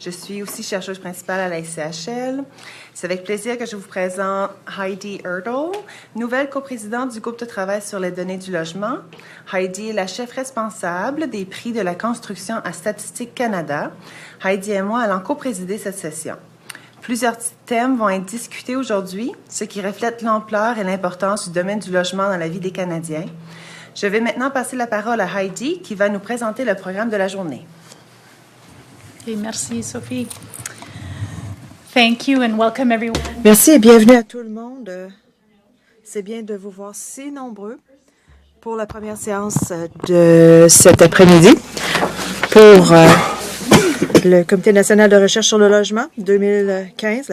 Je suis aussi chercheuse principale à la SCHL. C'est avec plaisir que je vous présente Heidi Erdl, nouvelle coprésidente du groupe de travail sur les données du logement. Heidi est la chef responsable des prix de la construction à Statistique Canada. Heidi et moi allons coprésider cette session. Plusieurs thèmes vont être discutés aujourd'hui, ce qui reflète l'ampleur et l'importance du domaine du logement dans la vie des Canadiens. Je vais maintenant passer la parole à Heidi qui va nous présenter le programme de la journée. Okay, merci, Sophie. Thank you and welcome everyone. Merci et bienvenue à tout le monde. C'est bien de vous voir si nombreux pour la première séance de cet après-midi pour le Comité national de recherche sur le logement 2015.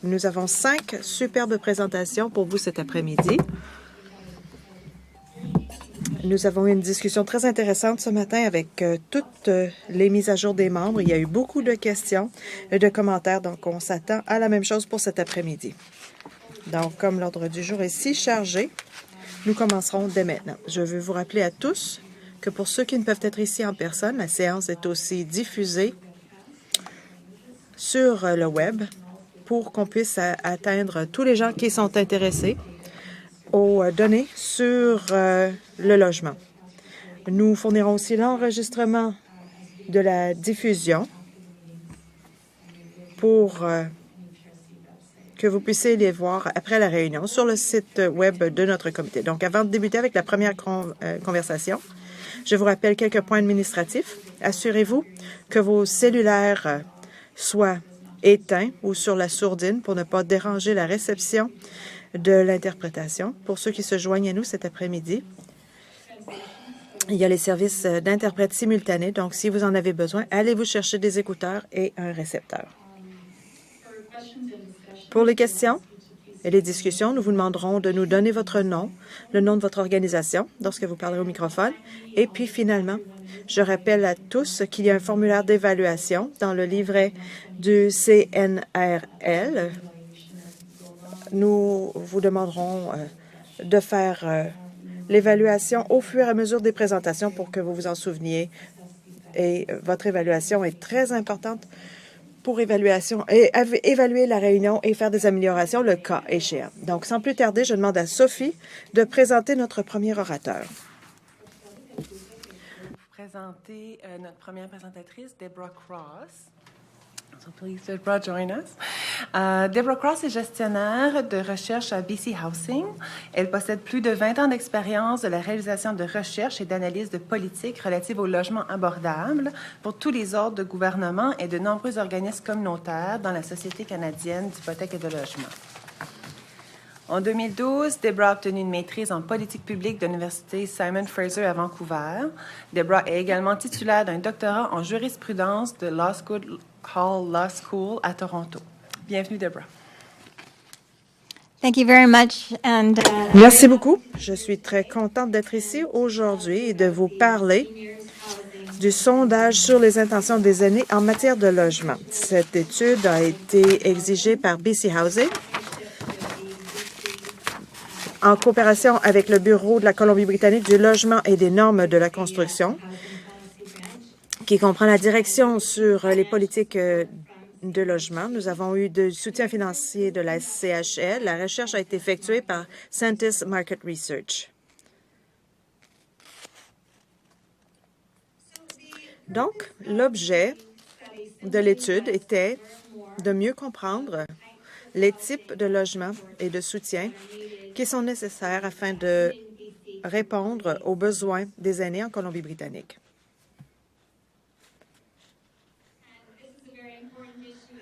Nous avons 5 superbes présentations pour vous cet après-midi. Nous avons eu une discussion très intéressante ce matin avec toutes les mises à jour des membres. Il y a eu beaucoup de questions et de commentaires, donc on s'attend à la même chose pour cet après-midi. Donc, comme l'ordre du jour est si chargé, nous commencerons dès maintenant. Je veux vous rappeler à tous que pour ceux qui ne peuvent être ici en personne, la séance est aussi diffusée sur le web pour qu'on puisse atteindre tous les gens qui sont intéressés aux données sur le logement. Nous fournirons aussi l'enregistrement de la diffusion pour que vous puissiez les voir après la réunion sur le site web de notre comité. Donc, avant de débuter avec la première conversation, je vous rappelle quelques points administratifs. Assurez-vous que vos cellulaires soient éteints ou sur la sourdine pour ne pas déranger la réception de l'interprétation. Pour ceux qui se joignent à nous cet après-midi, il y a les services d'interprètes simultanés. Donc, si vous en avez besoin, allez vous chercher des écouteurs et un récepteur. Pour les questions et les discussions, nous vous demanderons de nous donner votre nom, le nom de votre organisation lorsque vous parlerez au microphone. Et puis, finalement, je rappelle à tous qu'il y a un formulaire d'évaluation dans le livret du CNRL. Nous vous demanderons de faire l'évaluation au fur et à mesure des présentations pour que vous vous en souveniez. Et votre évaluation est très importante pour évaluer la réunion et faire des améliorations le cas échéant. Donc, sans plus tarder, je demande à Sophie de présenter notre premier orateur. Présenter notre première présentatrice, Deborah Cross. So please, Deborah, join us. Deborah Cross est gestionnaire de recherche à BC Housing. Elle possède plus de 20 ans d'expérience de la réalisation de recherche et d'analyse de politiques relatives au logement abordable pour tous les ordres de gouvernement et de nombreux organismes communautaires dans la Société canadienne d'hypothèques et de logement. En 2012, Deborah a obtenu une maîtrise en politique publique de l'Université Simon Fraser à Vancouver. Deborah est également titulaire d'un doctorat en jurisprudence de Hall Law School à Toronto. Bienvenue, Deborah. Thank you very much. Merci beaucoup. Je suis très contente d'être ici aujourd'hui et de vous parler du sondage sur les intentions des aînés en matière de logement. Cette étude a été exigée par BC Housing en coopération avec le Bureau de la Colombie-Britannique du logement et des normes de la construction, qui comprend la direction sur les politiques de logement. Nous avons eu du soutien financier de la SCHL. La recherche a été effectuée par Centis Market Research. Donc, l'objet de l'étude était de mieux comprendre les types de logements et de soutien qui sont nécessaires afin de répondre aux besoins des aînés en Colombie-Britannique.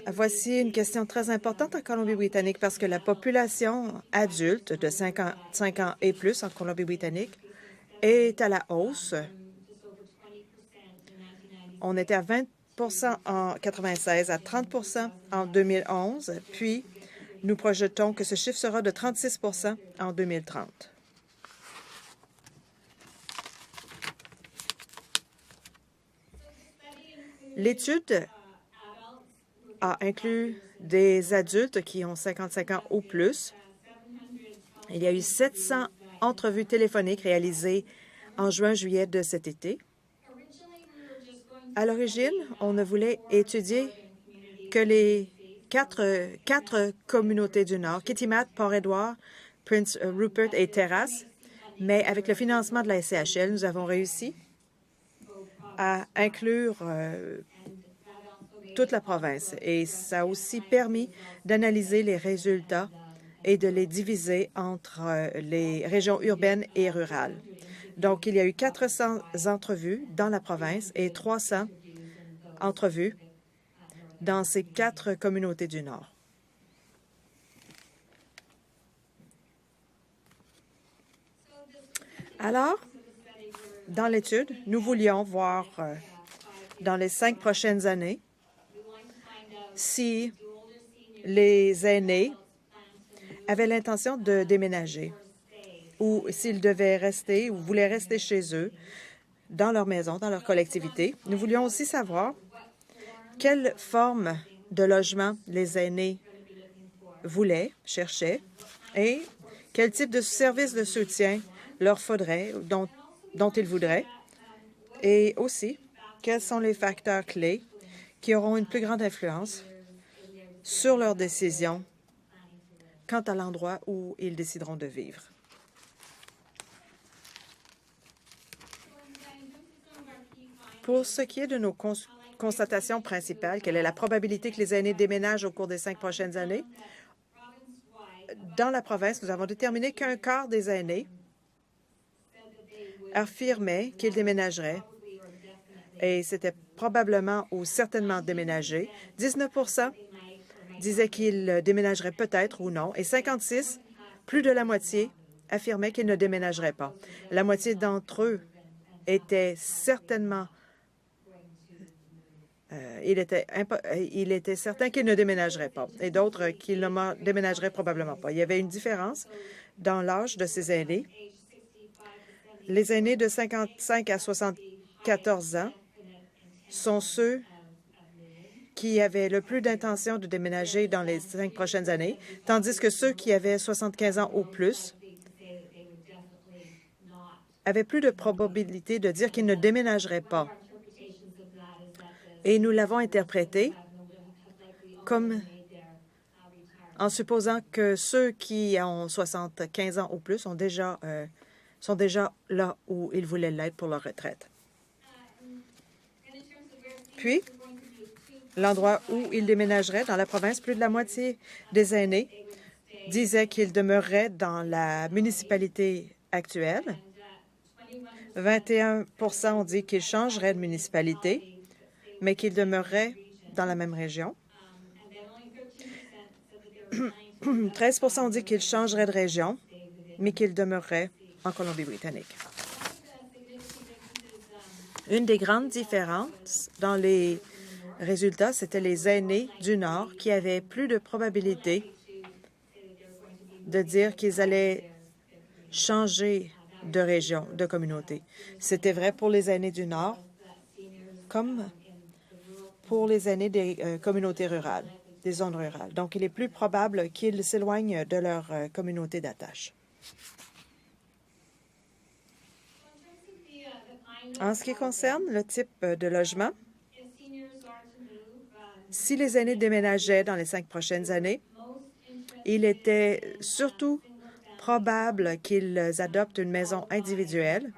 Voici une question très importante en Colombie-Britannique parce que la population adulte de 55 ans et plus en Colombie-Britannique est à la hausse. On était à 20 en 1996, à 30 en 2011, puis nous projetons que ce chiffre sera de 36 en 2030. L'étude a inclus des adultes qui ont 55 ans ou plus. Il y a eu 700 entrevues téléphoniques réalisées en juin-juillet de cet été. À l'origine, on ne voulait étudier que les quatre communautés du Nord, Kitimat, Port-Édouard, Prince Rupert et Terrasse, mais avec le financement de la SCHL, nous avons réussi à inclure toute la province. Et ça a aussi permis d'analyser les résultats et de les diviser entre les régions urbaines et rurales. Donc, il y a eu 400 entrevues dans la province et 300 entrevues dans ces 4 communautés du Nord. Alors, dans l'étude, nous voulions voir dans les 5 prochaines années si les aînés avaient l'intention de déménager ou s'ils devaient rester ou voulaient rester chez eux, dans leur maison, dans leur collectivité. Nous voulions aussi savoir quelle forme de logement les aînés voulaient, cherchaient, et quel type de service de soutien leur faudrait, dont ils voudraient, et aussi quels sont les facteurs clés qui auront une plus grande influence sur leurs décisions quant à l'endroit où ils décideront de vivre. Pour ce qui est de nos constatations principales, quelle est la probabilité que les aînés déménagent au cours des 5 prochaines années? Dans la province, nous avons déterminé qu'un quart des aînés affirmaient qu'ils déménageraient, et c'était probablement ou certainement déménager. 19 disaient qu'ils déménageraient peut-être ou non, et 56, plus de la moitié, affirmaient qu'ils ne déménageraient pas. La moitié d'entre eux étaient certainement il était certain qu'ils ne déménageraient pas, et d'autres qu'ils ne déménageraient probablement pas. Il y avait une différence dans l'âge de ces aînés. Les aînés de 55 à 74 ans sont ceux qui avaient le plus d'intention de déménager dans les 5 prochaines années, tandis que ceux qui avaient 75 ans ou plus avaient plus de probabilité de dire qu'ils ne déménageraient pas. Et nous l'avons interprété comme en supposant que ceux qui ont 75 ans ou plus sont déjà là où ils voulaient l'être pour leur retraite. Puis, l'endroit où ils déménageraient dans la province, plus de la moitié des aînés disaient qu'ils demeureraient dans la municipalité actuelle. 21 ont dit qu'ils changeraient de municipalité, mais qu'ils demeureraient dans la même région. 13 ont dit qu'ils changeraient de région, mais qu'ils demeureraient en Colombie-Britannique. Une des grandes différences dans les résultats, c'était les aînés du Nord qui avaient plus de probabilité de dire qu'ils allaient changer de région, de communauté. C'était vrai pour les aînés du Nord comme pour les aînés des communautés rurales, des zones rurales. Donc, il est plus probable qu'ils s'éloignent de leur communauté d'attache. En ce qui concerne le type de logement, si les aînés déménageaient dans les 5 prochaines années, il était surtout probable qu'ils adoptent une maison individuelle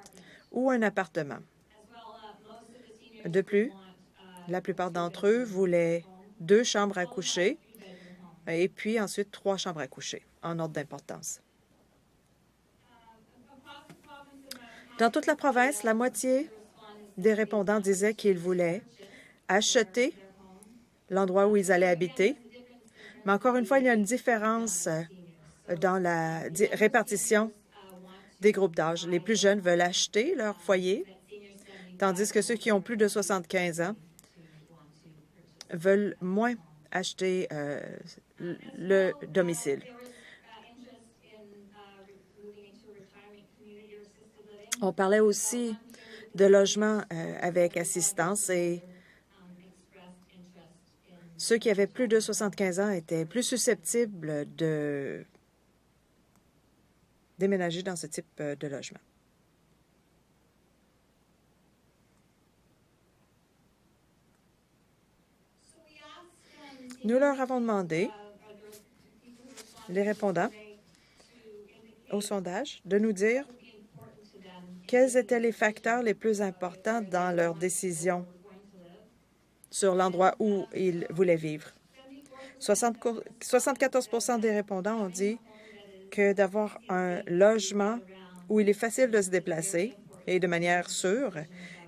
ou un appartement. De plus, la plupart d'entre eux voulaient 2 chambres à coucher et puis ensuite 3 chambres à coucher, en ordre d'importance. Dans toute la province, la moitié des répondants disaient qu'ils voulaient acheter l'endroit où ils allaient habiter. Mais encore une fois, il y a une différence dans la répartition des groupes d'âge. Les plus jeunes veulent acheter leur foyer, tandis que ceux qui ont plus de 75 ans veulent moins acheter le domicile. On parlait aussi de logements avec assistance et ceux qui avaient plus de 75 ans étaient plus susceptibles de déménager dans ce type de logement. Nous leur avons demandé, les répondants au sondage, de nous dire quels étaient les facteurs les plus importants dans leur décision sur l'endroit où ils voulaient vivre. 74 des répondants ont dit que d'avoir un logement où il est facile de se déplacer et de manière sûre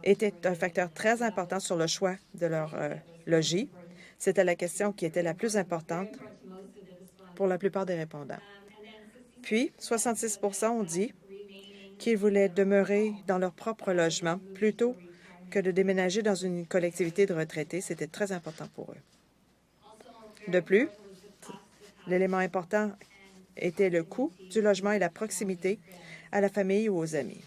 était un facteur très important sur le choix de leur logis. C'était la question qui était la plus importante pour la plupart des répondants. Puis, 66 ont dit qu'ils voulaient demeurer dans leur propre logement plutôt que de déménager dans une collectivité de retraités. C'était très important pour eux. De plus, l'élément important était le coût du logement et la proximité à la famille ou aux amis.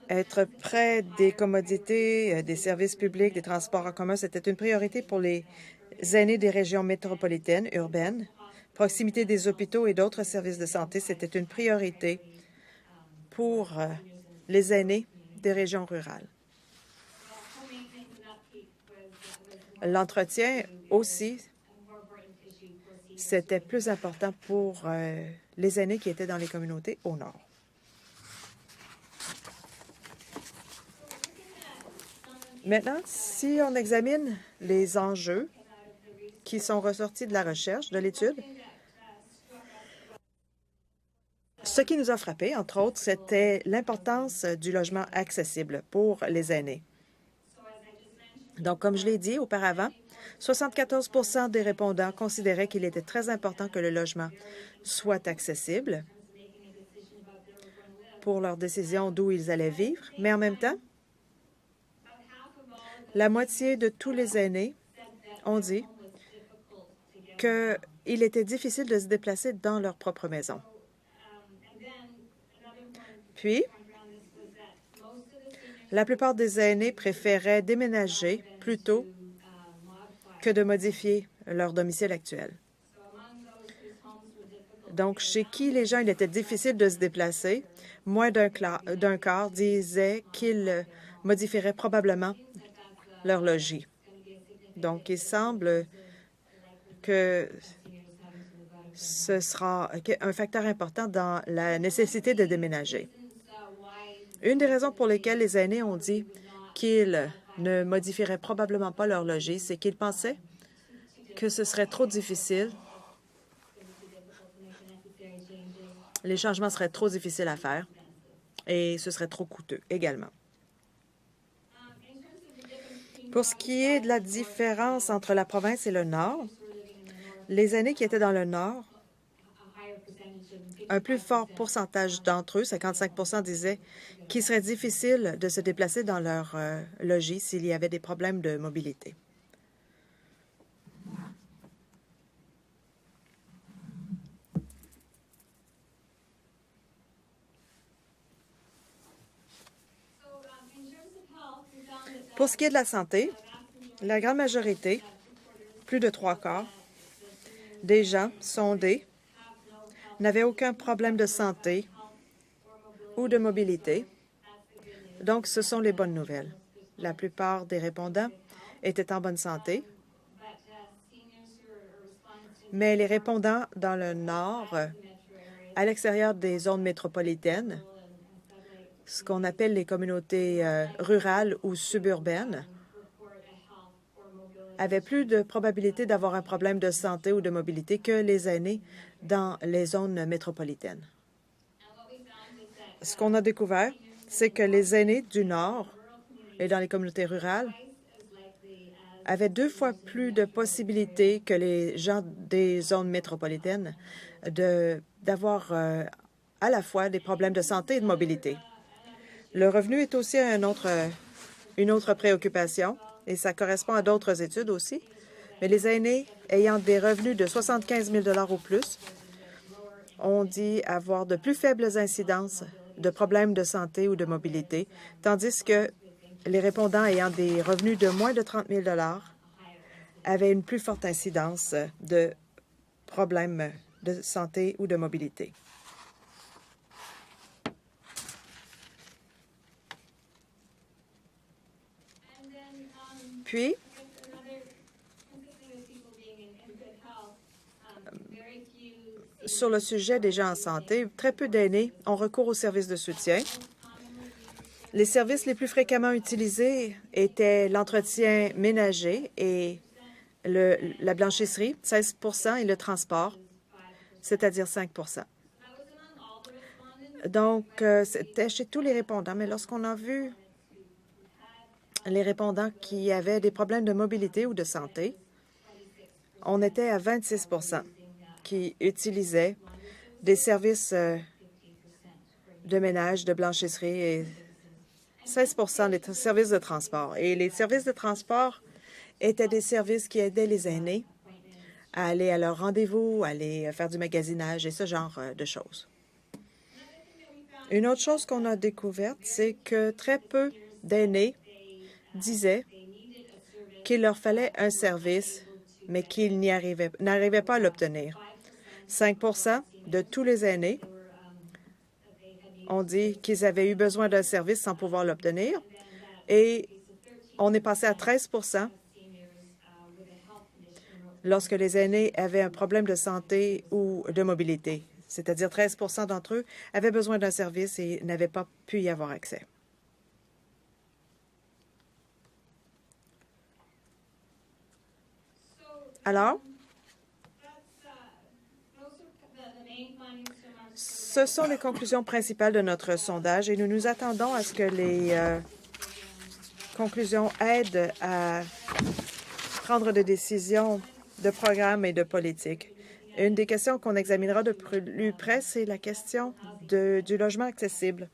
Être près des commodités, des services publics, des transports en commun, c'était une priorité pour les aînés des régions métropolitaines, urbaines. Proximité des hôpitaux et d'autres services de santé, c'était une priorité pour les aînés des régions rurales. L'entretien aussi, c'était plus important pour les aînés qui étaient dans les communautés au nord. Maintenant, si on examine les enjeux qui sont ressortis de la recherche, de l'étude, ce qui nous a frappé, entre autres, c'était l'importance du logement accessible pour les aînés. Donc, comme je l'ai dit auparavant, 74 des répondants considéraient qu'il était très important que le logement soit accessible pour leur décision d'où ils allaient vivre, mais en même temps, la moitié de tous les aînés ont dit qu'il était difficile de se déplacer dans leur propre maison. Puis, la plupart des aînés préféraient déménager plutôt que de modifier leur domicile actuel. Donc, chez qui les gens, il était difficile de se déplacer, moins d'un quart disaient qu'ils modifieraient probablement leur logis. Donc, il semble que ce sera un facteur important dans la nécessité de déménager. Une des raisons pour lesquelles les aînés ont dit qu'ils ne modifieraient probablement pas leur logis, c'est qu'ils pensaient que ce serait trop difficile. Les changements seraient trop difficiles à faire et ce serait trop coûteux également. Pour ce qui est de la différence entre la province et le Nord, les aînés qui étaient dans le Nord, un plus fort pourcentage d'entre eux, 55 disaient qu'il serait difficile de se déplacer dans leur logis s'il y avait des problèmes de mobilité. Pour ce qui est de la santé, la grande majorité, plus de 3/4, des gens sondés n'avaient aucun problème de santé ou de mobilité. Donc, ce sont les bonnes nouvelles. La plupart des répondants étaient en bonne santé, mais les répondants dans le Nord, à l'extérieur des zones métropolitaines, ce qu'on appelle les communautés rurales ou suburbaines, avaient plus de probabilité d'avoir un problème de santé ou de mobilité que les aînés dans les zones métropolitaines. Ce qu'on a découvert, c'est que les aînés du Nord et dans les communautés rurales avaient 2 fois plus de possibilités que les gens des zones métropolitaines d'avoir à la fois des problèmes de santé et de mobilité. Le revenu est aussi une autre préoccupation, et ça correspond à d'autres études aussi. Mais les aînés ayant des revenus de 75 000 $ ou plus ont dit avoir de plus faibles incidences de problèmes de santé ou de mobilité, tandis que les répondants ayant des revenus de moins de 30 000 $ avaient une plus forte incidence de problèmes de santé ou de mobilité. Puis, sur le sujet des gens en santé, très peu d'aînés ont recours aux services de soutien. Les services les plus fréquemment utilisés étaient l'entretien ménager et la blanchisserie, 16 et le transport, c'est-à-dire 5 Donc, c'était chez tous les répondants, mais lorsqu'on a vu les répondants qui avaient des problèmes de mobilité ou de santé, on était à 26 qui utilisaient des services de ménage, de blanchisserie et 16 des services de transport. Et les services de transport étaient des services qui aidaient les aînés à aller à leur rendez-vous, à aller faire du magasinage et ce genre de choses. Une autre chose qu'on a découverte, c'est que très peu d'aînés disaient qu'il leur fallait un service, mais qu'ils n'arrivaient pas à l'obtenir. 5 de tous les aînés ont dit qu'ils avaient eu besoin d'un service sans pouvoir l'obtenir. Et on est passé à 13 lorsque les aînés avaient un problème de santé ou de mobilité. C'est-à-dire 13 d'entre eux avaient besoin d'un service et n'avaient pas pu y avoir accès. Alors, ce sont les conclusions principales de notre sondage et nous nous attendons à ce que les conclusions aident à prendre des décisions de programme et de politique. Une des questions qu'on examinera de plus près, c'est la question du logement accessible.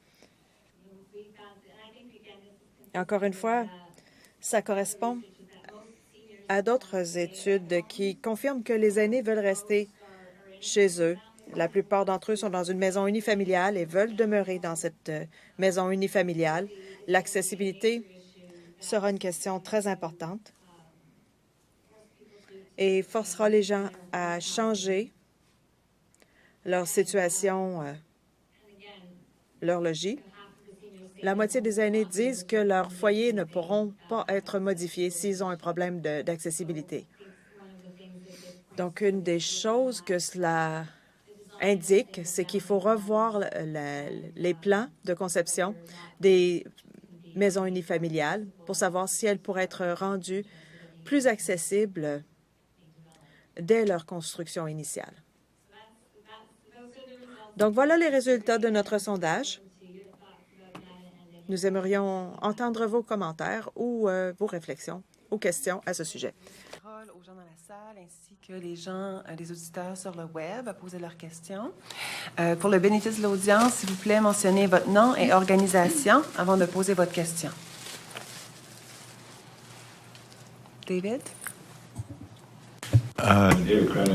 Encore une fois, ça correspond à d'autres études qui confirment que les aînés veulent rester chez eux. La plupart d'entre eux sont dans une maison unifamiliale et veulent demeurer dans cette maison unifamiliale. L'accessibilité sera une question très importante et forcera les gens à changer leur situation, leur logis. La moitié des aînés disent que leurs foyers ne pourront pas être modifiés s'ils ont un problème d'accessibilité. Donc, une des choses que cela indique, c'est qu'il faut revoir les plans de conception des maisons unifamiliales pour savoir si elles pourraient être rendues plus accessibles dès leur construction initiale. Donc, voilà les résultats de notre sondage. Nous aimerions entendre vos commentaires ou vos réflexions ou questions à ce sujet. Aux gens dans la salle ainsi que les auditeurs sur le web à poser leurs questions. Pour le bénéfice de l'audience, s'il vous plaît, mentionnez votre nom et organisation avant de poser votre question. David?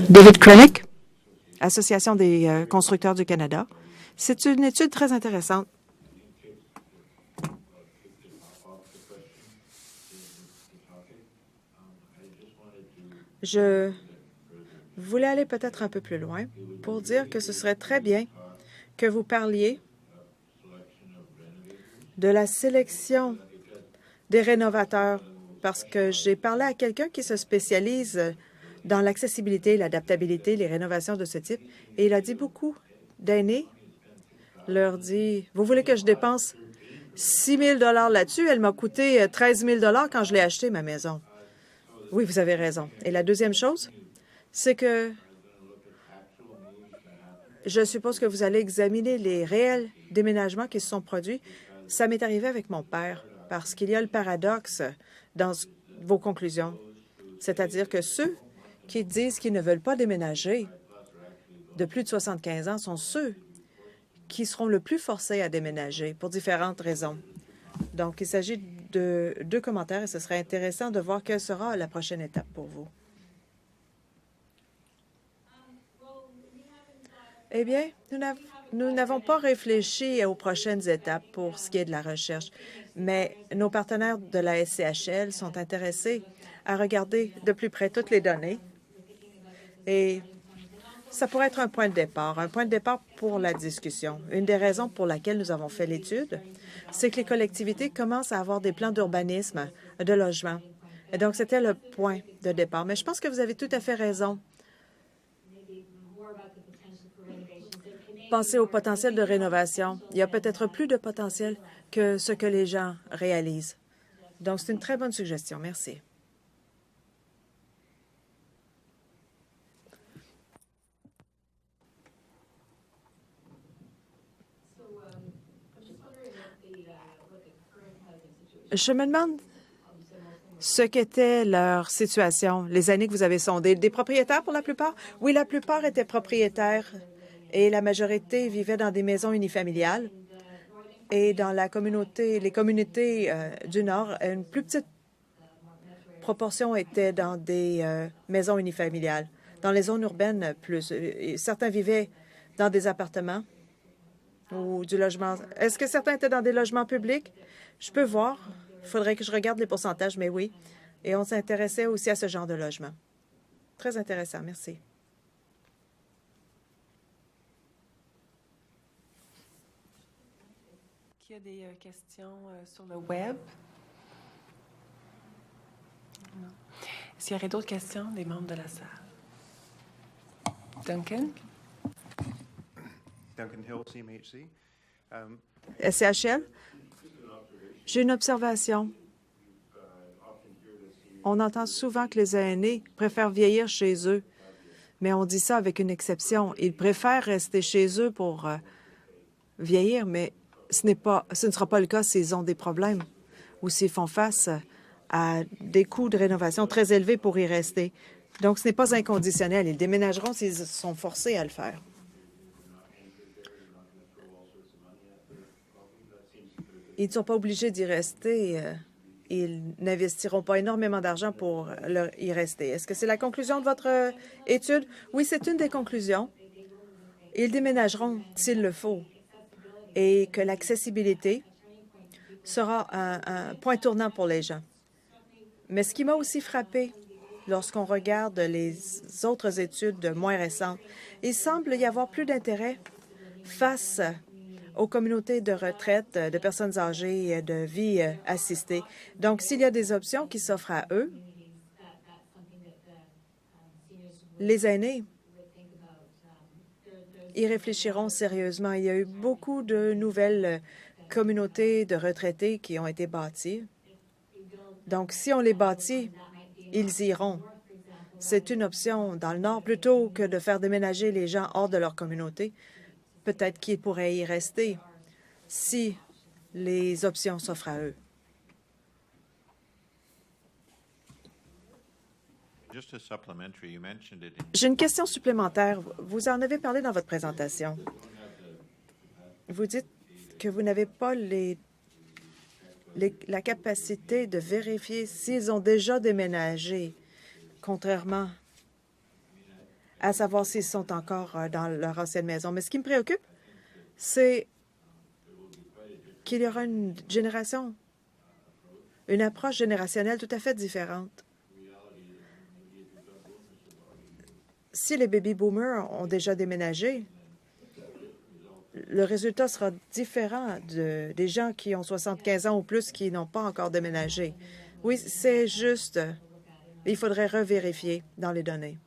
David Krenick, Association des constructeurs du Canada. C'est une étude très intéressante. Je voulais aller peut-être un peu plus loin pour dire que ce serait très bien que vous parliez de la sélection des rénovateurs, parce que j'ai parlé à quelqu'un qui se spécialise dans l'accessibilité, l'adaptabilité, les rénovations de ce type, et il a dit beaucoup d'aînés leur dit « Vous voulez que je dépense 6 000 $ là-dessus? Elle m'a coûté 13 000 $ quand je l'ai acheté, ma maison. » Oui, vous avez raison. Et la deuxième chose, c'est que je suppose que vous allez examiner les réels déménagements qui se sont produits. Ça m'est arrivé avec mon père, parce qu'il y a le paradoxe dans vos conclusions. C'est-à-dire que ceux qui disent qu'ils ne veulent pas déménager de plus de 75 ans sont ceux qui seront le plus forcés à déménager pour différentes raisons. Donc, il s'agit de 2 commentaires et ce serait intéressant de voir quelle sera la prochaine étape pour vous. Eh bien, nous n'avons pas réfléchi aux prochaines étapes pour ce qui est de la recherche, mais nos partenaires de la SCHL sont intéressés à regarder de plus près toutes les données et ça pourrait être un point de départ pour la discussion. Une des raisons pour laquelle nous avons fait l'étude, c'est que les collectivités commencent à avoir des plans d'urbanisme, de logement, Et donc, c'était le point de départ. Mais je pense que vous avez tout à fait raison. Pensez au potentiel de rénovation. Il y a peut-être plus de potentiel que ce que les gens réalisent. Donc, c'est une très bonne suggestion. Merci. Je me demande ce qu'était leur situation, les années que vous avez sondées. Des propriétaires pour la plupart? Oui, la plupart étaient propriétaires et la majorité vivait dans des maisons unifamiliales. Et dans les communautés du Nord, une plus petite proportion était dans des maisons unifamiliales. Dans les zones urbaines, plus. Certains vivaient dans des appartements ou du logement. Est-ce que certains étaient dans des logements publics? Je peux voir. Il faudrait que je regarde les pourcentages, mais oui. Et on s'intéressait aussi à ce genre de logement. Très intéressant. Merci. Est-ce qu'il y a des questions sur le web? Non. Est-ce qu'il y aurait d'autres questions des membres de la salle? Duncan? Duncan Hill, CMHC. SCHL? J'ai une observation. On entend souvent que les aînés préfèrent vieillir chez eux, mais on dit ça avec une exception. Ils préfèrent rester chez eux pour vieillir, mais ce ne sera pas le cas s'ils ont des problèmes ou s'ils font face à des coûts de rénovation très élevés pour y rester. Donc, ce n'est pas inconditionnel. Ils déménageront s'ils sont forcés à le faire. Ils ne sont pas obligés d'y rester. Ils n'investiront pas énormément d'argent pour y rester. Est-ce que c'est la conclusion de votre étude? Oui, c'est une des conclusions. Ils déménageront s'il le faut et que l'accessibilité sera un point tournant pour les gens. Mais ce qui m'a aussi frappé lorsqu'on regarde les autres études moins récentes, il semble y avoir plus d'intérêt face aux communautés de retraite, de personnes âgées et de vie assistée. Donc, s'il y a des options qui s'offrent à eux, les aînés y réfléchiront sérieusement. Il y a eu beaucoup de nouvelles communautés de retraités qui ont été bâties. Donc, si on les bâtit, ils iront. C'est une option dans le Nord plutôt que de faire déménager les gens hors de leur communauté. Peut-être qu'ils pourraient y rester si les options s'offrent à eux. J'ai une question supplémentaire. Vous en avez parlé dans votre présentation. Vous dites que vous n'avez pas la capacité de vérifier s'ils ont déjà déménagé, contrairement à savoir s'ils sont encore dans leur ancienne maison. Mais ce qui me préoccupe, c'est qu'il y aura une approche générationnelle tout à fait différente. Si les baby-boomers ont déjà déménagé, le résultat sera différent des gens qui ont 75 ans ou plus qui n'ont pas encore déménagé. Oui, c'est juste. Il faudrait revérifier dans les données.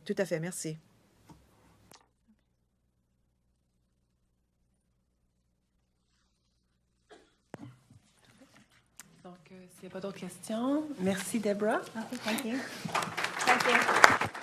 Tout à fait. Merci. Donc, s'il n'y a pas d'autres questions, merci, Deborah. Thank you. Thank you.